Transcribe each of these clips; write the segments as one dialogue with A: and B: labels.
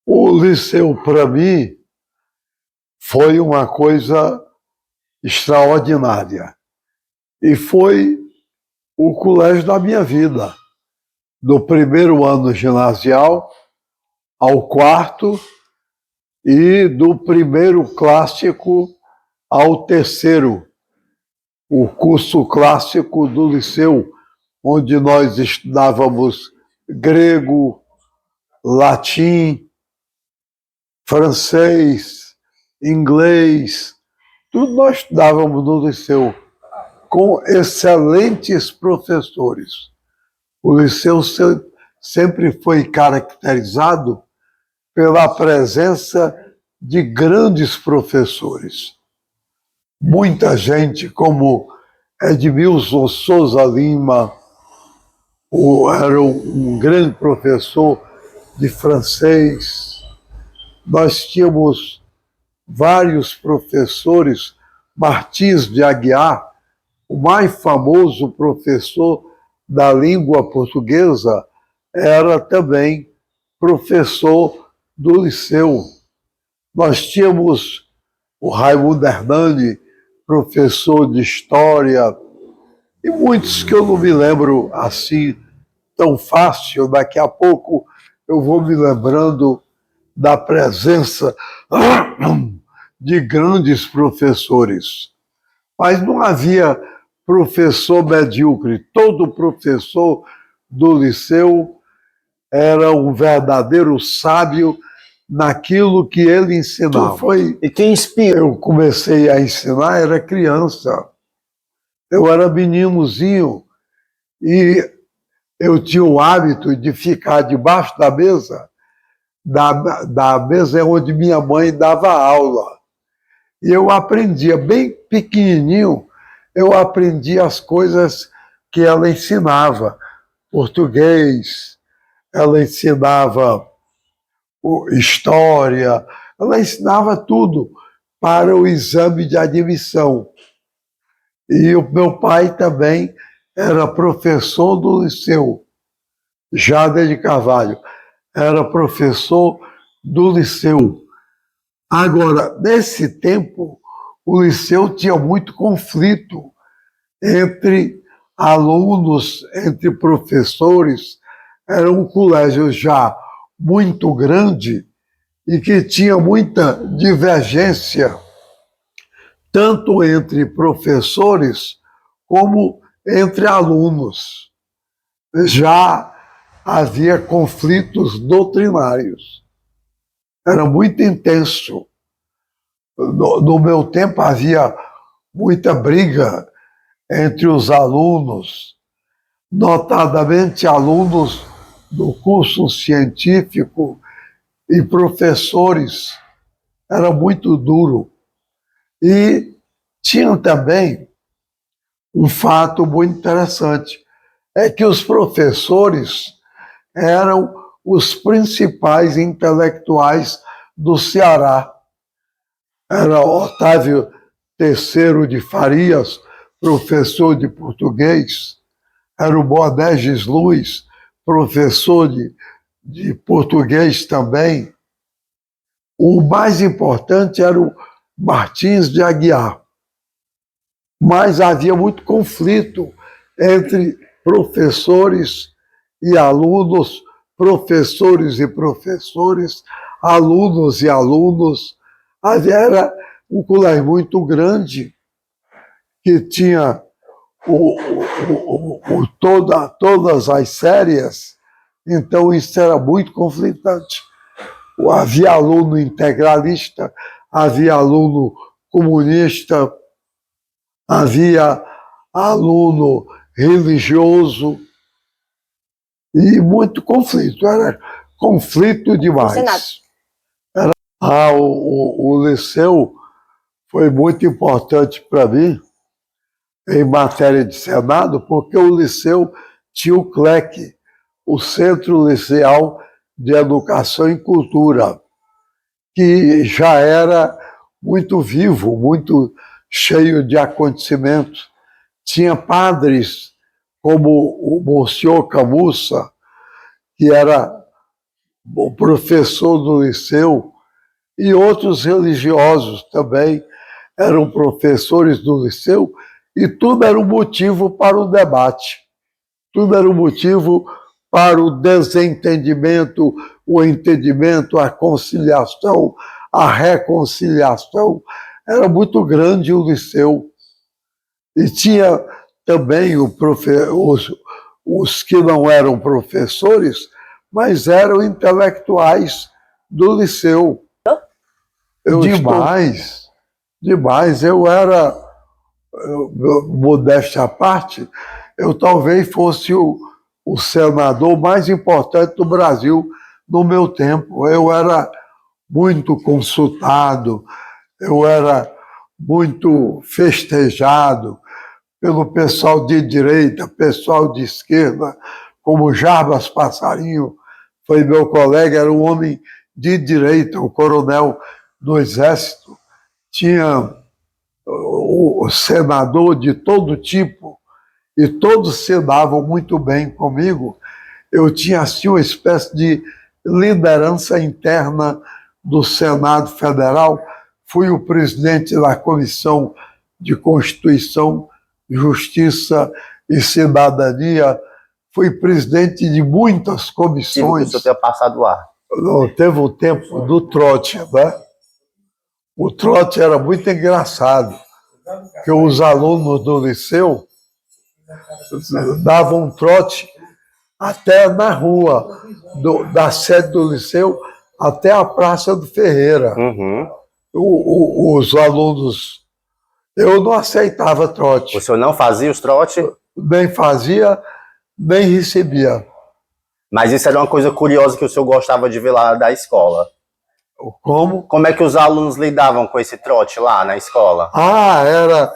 A: O liceu, para mim, foi uma coisa extraordinária. E foi o colégio da minha vida. Do primeiro ano ginasial ao quarto e do primeiro clássico ao terceiro, o curso clássico do liceu, onde nós estudávamos grego, latim, francês, inglês, tudo nós estudávamos no liceu, com excelentes professores. O liceu sempre foi caracterizado pela presença de grandes professores. Muita gente, como Edmilson Souza Lima, era um grande professor de francês. Nós tínhamos vários professores, Martins de Aguiar, o mais famoso professor da língua portuguesa, era também professor do liceu. Nós tínhamos o Raimundo Hernani, professor de História, e muitos que eu não me lembro assim tão fácil. Daqui a pouco eu vou me lembrando da presença de grandes professores. Mas não havia professor medíocre. Todo professor do liceu era um verdadeiro sábio naquilo que ele ensinava.
B: E quem inspira?
A: Eu comecei a ensinar, era criança. Eu era meninozinho e eu tinha o hábito de ficar debaixo da mesa, da mesa onde minha mãe dava aula. E eu aprendia, bem pequenininho, eu aprendi as coisas que ela ensinava. Português, ela ensinava história, ela ensinava tudo para o exame de admissão. E o meu pai também era professor do liceu, Jader de Carvalho, era professor do liceu. Agora, nesse tempo, o liceu tinha muito conflito entre alunos, entre professores. Era um colégio já muito grande e que tinha muita divergência, tanto entre professores como entre alunos. Já havia conflitos doutrinários. Era muito intenso. No meu tempo havia muita briga entre os alunos, notadamente alunos do curso científico e professores. Era muito duro. E tinha também um fato muito interessante, é que os professores eram os principais intelectuais do Ceará. Era Otávio Terceiro de Farias, professor de português, era o Boanerges Luz, professor de português também. O mais importante era o Martins de Aguiar. Mas havia muito conflito entre professores e alunos, professores e professores, alunos e alunos. Era um colégio muito grande, que tinha todas as séries, então isso era muito conflitante. Havia aluno integralista, havia aluno comunista, havia aluno religioso e muito conflito. Era conflito demais. O liceu foi muito importante para mim em matéria de Senado, porque o liceu tinha o CLEC, o Centro Liceal de Educação e Cultura, que já era muito vivo, muito cheio de acontecimentos. Tinha padres como o Monsenhor Camussa, que era o professor do liceu, e outros religiosos também eram professores do liceu, e tudo era um motivo para o debate, tudo era um motivo para o desentendimento, o entendimento, a conciliação, a reconciliação. Era muito grande o liceu. E tinha também os que não eram professores, mas eram intelectuais do liceu. Demais, demais. Modéstia à parte, eu talvez fosse o senador mais importante do Brasil no meu tempo. Eu era muito consultado, eu era muito festejado pelo pessoal de direita, pessoal de esquerda, como Jarbas Passarinho, foi meu colega, era um homem de direita, um coronel do Exército, tinha o senador de todo tipo, e todos se davam muito bem comigo. Eu tinha assim uma espécie de liderança interna do Senado Federal, fui o presidente da Comissão de Constituição, Justiça e Cidadania, fui presidente de muitas comissões.
B: Você ter passado lá.
A: Teve o tempo do trote, né? O trote era muito engraçado, porque os alunos do liceu davam um trote até na rua, da sede do liceu até a Praça do Ferreira.
B: Uhum.
A: Os alunos... Eu não aceitava trote.
B: O senhor não fazia os trotes?
A: Nem fazia, nem recebia.
B: Mas isso era uma coisa curiosa que o senhor gostava de ver lá da escola.
A: Como?
B: Como é que os alunos lidavam com esse trote lá na escola?
A: Era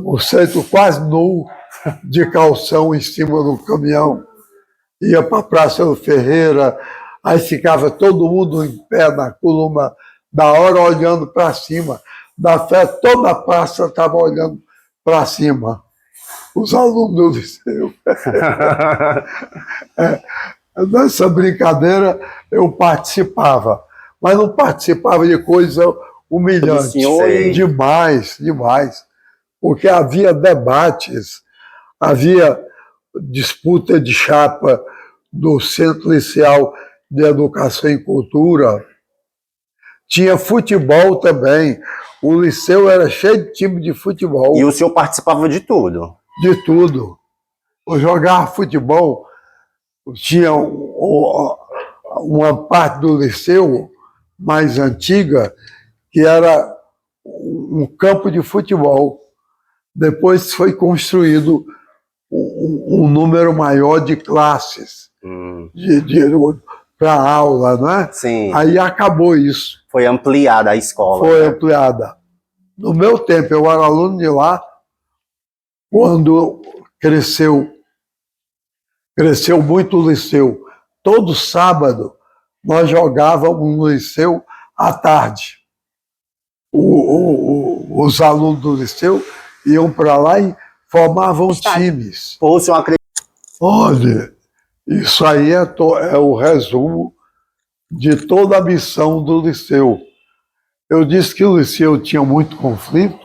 A: o centro quase nu, de calção em cima do caminhão. Ia para a Praça do Ferreira, aí ficava todo mundo em pé na coluna da hora olhando para cima. Da festa, toda a praça estava olhando para cima. Os alunos do liceu. Nessa brincadeira eu participava, mas não participava de coisa humilhante. Demais, demais. Porque havia debates, havia disputa de chapa do Centro Liceal de Educação e Cultura. Tinha futebol também. O liceu era cheio de time de futebol.
B: E o senhor participava de tudo?
A: De tudo. Eu jogava futebol. Tinha uma parte do liceu mais antiga que era um campo de futebol. Depois foi construído um número maior de classes para aula, né?
B: Sim.
A: Aí acabou isso.
B: Foi ampliada a escola.
A: Foi ampliada. No meu tempo, eu era aluno de lá, quando cresceu muito o liceu. Todo sábado, nós jogávamos no liceu à tarde. Os alunos do liceu iam para lá e formavam times. Olha, isso aí é o resumo de toda a missão do liceu. Eu disse que o liceu tinha muito conflito,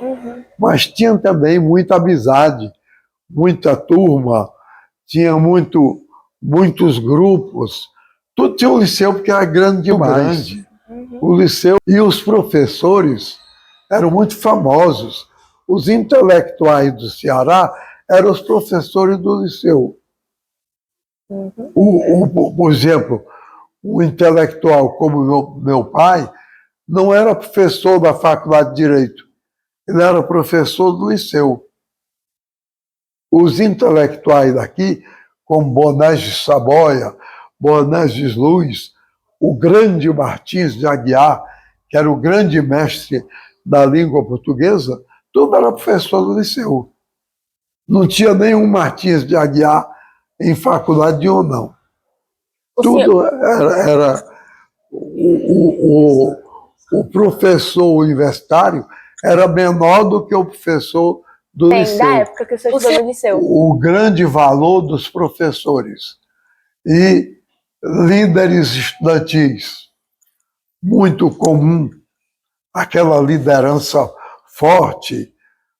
A: mas tinha também muita amizade, muita turma, tinha muitos grupos. Tudo tinha um liceu porque era grande demais. O liceu e os professores eram muito famosos. Os intelectuais do Ceará eram os professores do liceu. Por exemplo, um intelectual como meu pai não era professor da Faculdade de Direito, ele era professor do liceu. Os intelectuais daqui, como Bonerges Saboia, Bonerges Luz, o grande Martins de Aguiar, que era o grande mestre da língua portuguesa, tudo era professor do liceu. Não tinha nenhum Martins de Aguiar em faculdade nenhuma, não. Tudo era o professor universitário era menor do que o professor do liceu.
C: Da época que o senhor estudou no liceu.
A: O grande valor dos professores. E líderes estudantis, muito comum, aquela liderança forte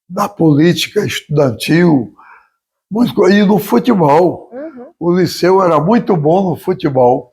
A: da política estudantil, muito, e no futebol. O Liceu era muito bom no futebol.